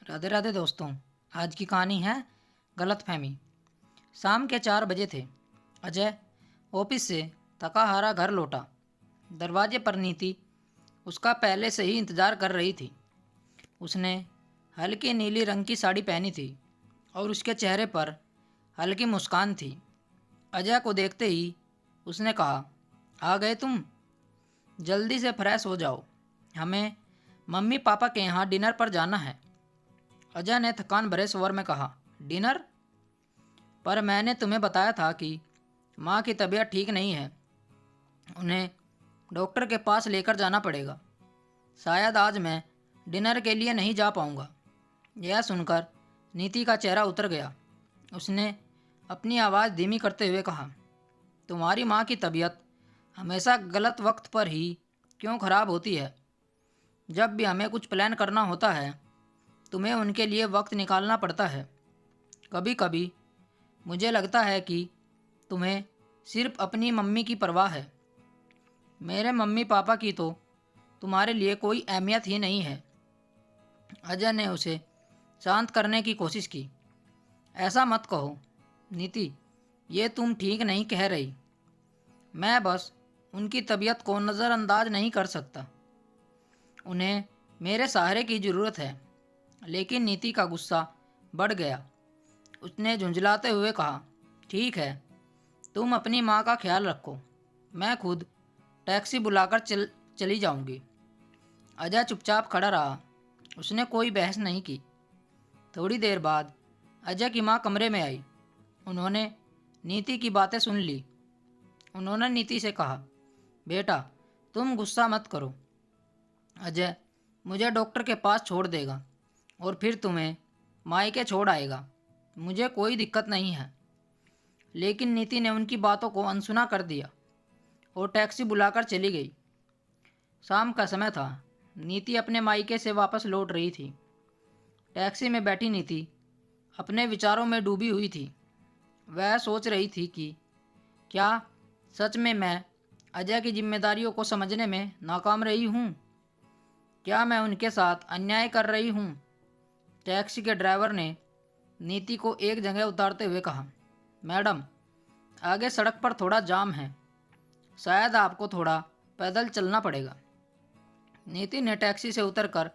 राधे राधे दोस्तों। आज की कहानी है गलतफहमी। शाम के 4 बजे थे। अजय ऑफिस से थका हारा घर लौटा। दरवाजे पर नीति उसका पहले से ही इंतज़ार कर रही थी। उसने हल्की नीली रंग की साड़ी पहनी थी और उसके चेहरे पर हल्की मुस्कान थी। अजय को देखते ही उसने कहा, आ गए तुम? जल्दी से फ्रेश हो जाओ, हमें मम्मी पापा के यहाँ डिनर पर जाना है। अजय ने थकान भरे स्वर में कहा, डिनर? पर मैंने तुम्हें बताया था कि माँ की तबीयत ठीक नहीं है, उन्हें डॉक्टर के पास लेकर जाना पड़ेगा। शायद आज मैं डिनर के लिए नहीं जा पाऊँगा। यह सुनकर नीति का चेहरा उतर गया। उसने अपनी आवाज़ धीमी करते हुए कहा, तुम्हारी माँ की तबीयत हमेशा गलत वक्त पर ही क्यों खराब होती है? जब भी हमें कुछ प्लान करना होता है तुम्हें उनके लिए वक्त निकालना पड़ता है। कभी कभी मुझे लगता है कि तुम्हें सिर्फ अपनी मम्मी की परवाह है। मेरे मम्मी पापा की तो तुम्हारे लिए कोई अहमियत ही नहीं है। अजय ने उसे शांत करने की कोशिश की। ऐसा मत कहो नीति, ये तुम ठीक नहीं कह रही। मैं बस उनकी तबीयत को नज़रअंदाज नहीं कर सकता। उन्हें मेरे सहारे की ज़रूरत है। लेकिन नीति का गुस्सा बढ़ गया। उसने झुंझलाते हुए कहा, ठीक है, तुम अपनी माँ का ख्याल रखो, मैं खुद टैक्सी बुलाकर चली जाऊंगी। अजय चुपचाप खड़ा रहा। उसने कोई बहस नहीं की। थोड़ी देर बाद अजय की माँ कमरे में आई। उन्होंने नीति की बातें सुन ली। उन्होंने नीति से कहा, बेटा तुम गुस्सा मत करो। अजय मुझे डॉक्टर के पास छोड़ देगा और फिर तुम्हें मायके छोड़ आएगा। मुझे कोई दिक्कत नहीं है। लेकिन नीति ने उनकी बातों को अनसुना कर दिया और टैक्सी बुलाकर चली गई। शाम का समय था। नीति अपने मायके से वापस लौट रही थी। टैक्सी में बैठी नीति अपने विचारों में डूबी हुई थी। वह सोच रही थी कि क्या सच में मैं अजय की जिम्मेदारियों को समझने में नाकाम रही हूँ? क्या मैं उनके साथ अन्याय कर रही हूँ? टैक्सी के ड्राइवर ने नीति को एक जगह उतारते हुए कहा, मैडम आगे सड़क पर थोड़ा जाम है, शायद आपको थोड़ा पैदल चलना पड़ेगा। नीति ने टैक्सी से उतरकर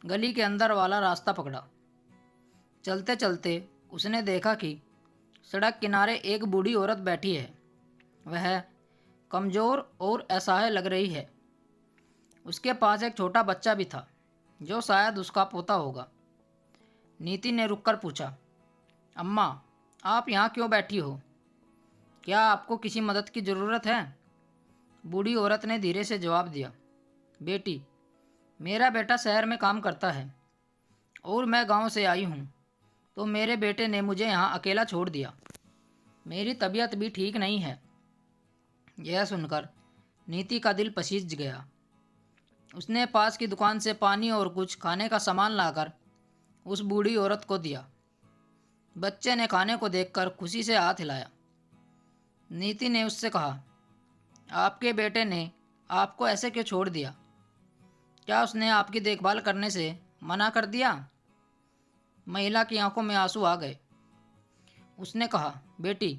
गली के अंदर वाला रास्ता पकड़ा। चलते चलते उसने देखा कि सड़क किनारे एक बूढ़ी औरत बैठी है। वह कमज़ोर और असहाय लग रही है। उसके पास एक छोटा बच्चा भी था जो शायद उसका पोता होगा। नीति ने रुककर पूछा, अम्मा आप यहाँ क्यों बैठी हो? क्या आपको किसी मदद की ज़रूरत है? बूढ़ी औरत ने धीरे से जवाब दिया, बेटी मेरा बेटा शहर में काम करता है और मैं गांव से आई हूँ, तो मेरे बेटे ने मुझे यहाँ अकेला छोड़ दिया। मेरी तबीयत भी ठीक नहीं है। यह सुनकर नीति का दिल पसीज गया। उसने पास की दुकान से पानी और कुछ खाने का सामान लाकर उस बूढ़ी औरत को दिया। बच्चे ने खाने को देखकर खुशी से हाथ हिलाया। नीति ने उससे कहा, आपके बेटे ने आपको ऐसे क्यों छोड़ दिया? क्या उसने आपकी देखभाल करने से मना कर दिया? महिला की आंखों में आंसू आ गए। उसने कहा, बेटी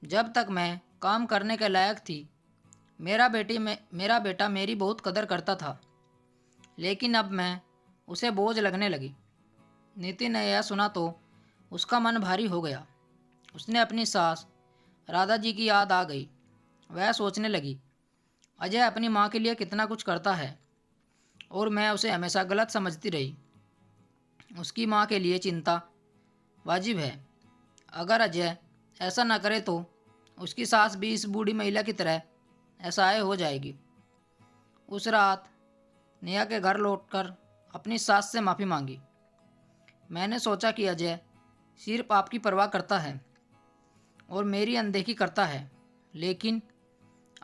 जब तक मैं काम करने के लायक थी मेरा बेटा मेरी बहुत कदर करता था, लेकिन अब मैं उसे बोझ लगने लगी। नीति ने यह सुना तो उसका मन भारी हो गया। उसने अपनी सास राधा जी की याद आ गई। वह सोचने लगी, अजय अपनी माँ के लिए कितना कुछ करता है और मैं उसे हमेशा गलत समझती रही। उसकी माँ के लिए चिंता वाजिब है। अगर अजय ऐसा न करे तो उसकी सास भी इस बूढ़ी महिला की तरह असहाय हो जाएगी। उस रात नेहा के घर लौटकर अपनी सास से माफ़ी मांगी। मैंने सोचा कि अजय सिर्फ आपकी परवाह करता है और मेरी अनदेखी करता है, लेकिन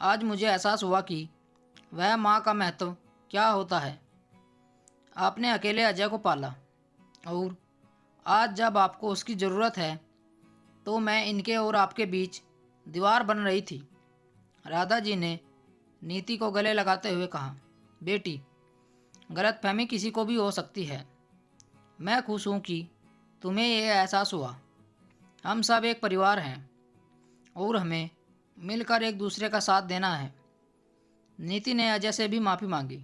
आज मुझे एहसास हुआ कि वह माँ का महत्व क्या होता है। आपने अकेले अजय को पाला और आज जब आपको उसकी ज़रूरत है तो मैं इनके और आपके बीच दीवार बन रही थी। राधा जी ने नीति को गले लगाते हुए कहा, बेटी गलतफहमी किसी को भी हो सकती है। मैं खुश हूँ कि तुम्हें ये एहसास हुआ। हम सब एक परिवार हैं और हमें मिलकर एक दूसरे का साथ देना है। नीति ने अजय से भी माफ़ी मांगी।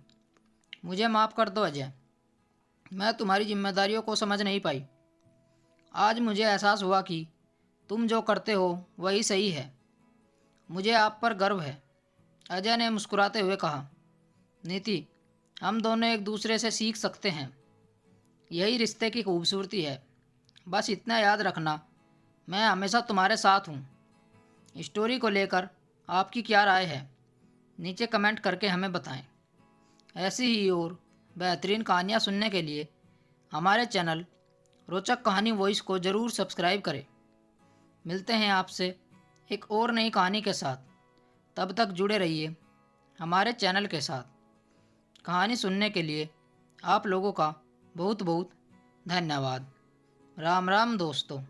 मुझे माफ़ कर दो अजय, मैं तुम्हारी जिम्मेदारियों को समझ नहीं पाई। आज मुझे एहसास हुआ कि तुम जो करते हो वही सही है। मुझे आप पर गर्व है। अजय ने मुस्कुराते हुए कहा, नीति, हम दोनों एक दूसरे से सीख सकते हैं। यही रिश्ते की खूबसूरती है। बस इतना याद रखना, मैं हमेशा तुम्हारे साथ हूँ। स्टोरी को लेकर आपकी क्या राय है, नीचे कमेंट करके हमें बताएं। ऐसी ही और बेहतरीन कहानियाँ सुनने के लिए हमारे चैनल रोचक कहानी वॉइस को ज़रूर सब्सक्राइब करें। मिलते हैं आपसे एक और नई कहानी के साथ। तब तक जुड़े रहिए हमारे चैनल के साथ। कहानी सुनने के लिए आप लोगों का बहुत बहुत धन्यवाद। राम राम दोस्तों।